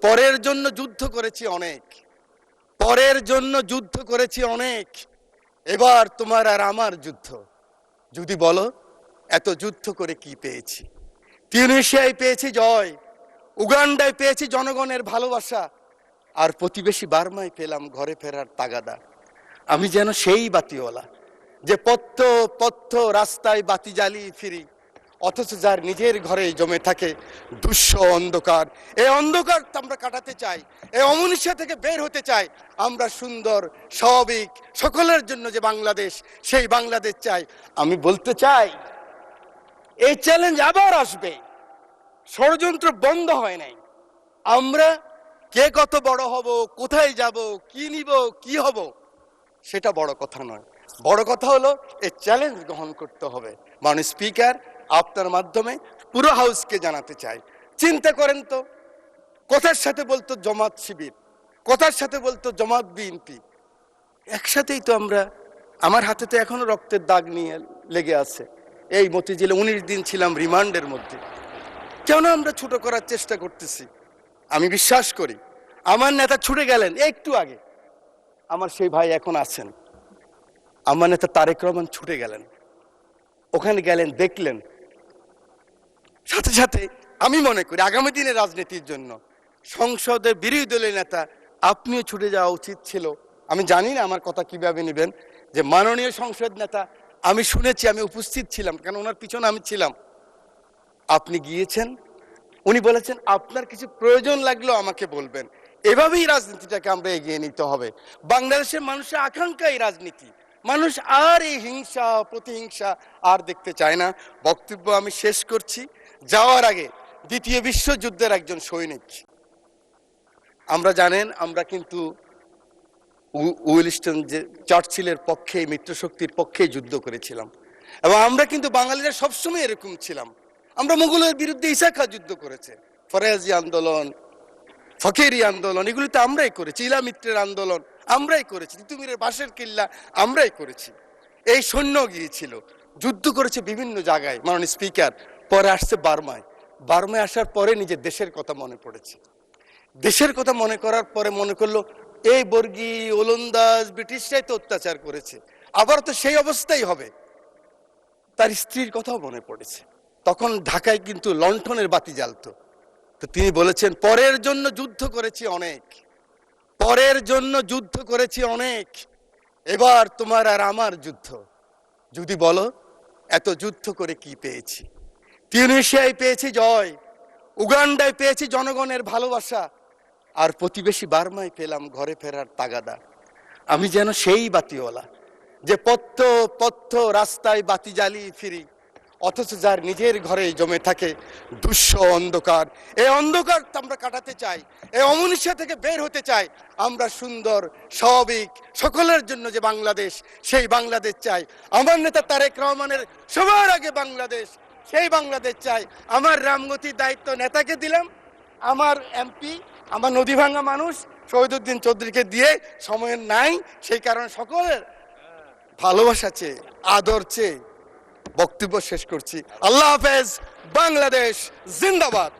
পরের জন্য যুদ্ধ করেছি অনেক, পরের জন্য যুদ্ধ করেছি অনেক, এবার তোমার আর আমার যুদ্ধ। যদি বলো এত যুদ্ধ করে কি পেয়েছি? তিউনিসিয়ায় পেয়েছি জয়, উগান্ডায় পেয়েছি জনগণের ভালোবাসা, আর প্রতিবেশী বার্মায় পেলাম ঘরে ফেরার তাগাদা। আমি যেন সেই বাতিওয়ালা যে পথ্য পথ্য রাস্তায় বাতি জ্বালিয়ে ফিরি, অথচ যার নিজের ঘরে জমে থাকে দুঃস্ব অন্ধকার। এই অন্ধকার আমরা কাটাতে চাই, এই অমনীষা থেকে বের হতে চাই। আমরা সুন্দর স্বাভাবিক সকলের জন্য যে বাংলাদেশ, সেই বাংলাদেশ চাই। আমি বলতে চাই এই চ্যালেঞ্জ আবার আসবে, ষড়যন্ত্র বন্ধ হয় নাই। আমরা কে কত বড় হব, কোথায় যাব, কি নিব, কি হব, সেটা বড় কথা নয়। বড় কথা হলো এই চ্যালেঞ্জ গ্রহণ করতে হবে। মাননীয় স্পিকার, আপনার মাধ্যমে পুরো হাউসকে জানাতে চাই, চিন্তা করেন তো, কথার সাথে বলতো জামাত শিবির, কথার সাথে বলতো জামাত বিএনপি, একসাথেই তো আমরা। আমার হাতে তো এখনো রক্তের দাগ নিয়ে লেগে আছে। এই মতিঝিলে 19 দিন ছিলাম রিমান্ডের মধ্যে। কেন আমরা ছোট করার চেষ্টা করতেছি? আমি বিশ্বাস করি আমার নেতা ছুটে গেলেন একটু আগে, আমার সেই ভাই এখন আছেন, আমার নেতা তারেক রহমান ছুটে গেলেন, ওখানে গেলেন, দেখলেন। সাথে সাথে আমি মনে করি আগামী দিনের রাজনীতির জন্য সংসদের বিরোধী দলের নেতা আপনিও ছুটে যাওয়া উচিত ছিল। আমি জানি না আমার কথা কিভাবে নেবেন, যে মাননীয় সংসদ নেতা, আমি শুনেছি, আমি উপস্থিত ছিলাম, কারণ ওনার পিছনে আমি ছিলাম, আপনি গিয়েছেন, উনি বলেছেন আপনার কিছু প্রয়োজন লাগলেও আমাকে বলবেন। এভাবেই রাজনীতিটাকে আমরা এগিয়ে নিতে হবে। বাংলাদেশের মানুষের আকাঙ্ক্ষা এই রাজনীতি, মানুষ আর এই হিংসা প্রতিহিংসা আর দেখতে চায় না। বক্তব্য আমি শেষ করছি। যাওয়ার আগে দ্বিতীয় বিশ্বযুদ্ধের একজন সৈনিক, আমরা জানেন আমরা কিন্তু উইলস্টন যে চার্চিলের পক্ষে, মিত্রশক্তির পক্ষে যুদ্ধ করেছিলাম, এবং আমরা কিন্তু বাঙালিরা সবসময় এরকম ছিলাম। আমরা মুঘলের বিরুদ্ধে ইসাখা যুদ্ধ করেছে, ফরাজি আন্দোলন, ফকেরি আন্দোলন, এগুলিতে আমরাই করেছি, ইলামিত্রের আন্দোলন আমরাই করেছি, তিতুমিরের বাঁশের কিল্লা আমরাই করেছি। এই সৈন্য গিয়েছিল, যুদ্ধ করেছে বিভিন্ন জায়গায়। মাননীয় স্পিকার, পরে আসছে বার্মায়, বার্মায় আসার পরে নিজের দেশের কথা মনে পড়েছে। দেশের কথা মনে করার পরে মনে করলো এই বর্গী ওলন্দাজ ব্রিটিশরাই তো অত্যাচার করেছে, আবার তো সেই অবস্থাই হবে। তার স্ত্রীর কথাও মনে পড়েছে। তখন ঢাকায় কিন্তু লণ্ঠনের বাতি জ্বালতো। তো তিনি বলেছেন পরের জন্য যুদ্ধ করেছি অনেক, পরের জন্য যুদ্ধ করেছি অনেক, এবার তোমার আর আমার যুদ্ধ। যদি বলো এত যুদ্ধ করে কি পেয়েছি? তিউনিসিয়ায় পেয়েছি জয়, উগান্ডায় পেয়েছি জনগণের ভালোবাসা, আর প্রতিবেশী বার্মায় পেলাম ঘরে ফেরার তাগাদা। আমি যেন সেই বাতিওয়ালা যে পথ্য পথ্য রাস্তায় বাতি জ্বালিয়ে ফিরি, অথচ যার নিজের ঘরে জমে থাকে দুঃস্ব অন্ধকার। এই অন্ধকার আমরা কাটাতে চাই, এই অমনীষা থেকে বের হতে চাই। আমরা সুন্দর স্বাভাবিক সকলের জন্য যে বাংলাদেশ, সেই বাংলাদেশ চাই। আমার নেতা তারেক রহমানের সবার আগে বাংলাদেশ, সেই বাংলাদেশ চাই। আমার রামগতির দায়িত্ব নেতাকে দিলাম, আমার এমপি, আমার নদী ভাঙ্গা মানুষ শহীদুদ্দিন চৌধুরীকে দিয়ে সময় নাই, সেই কারণে সকলের ভালোবাসা চেয়ে, আদর চেয়ে বক্তব্য শেষ করছি। আল্লাহ হাফেজ, বাংলাদেশ জিন্দাবাদ।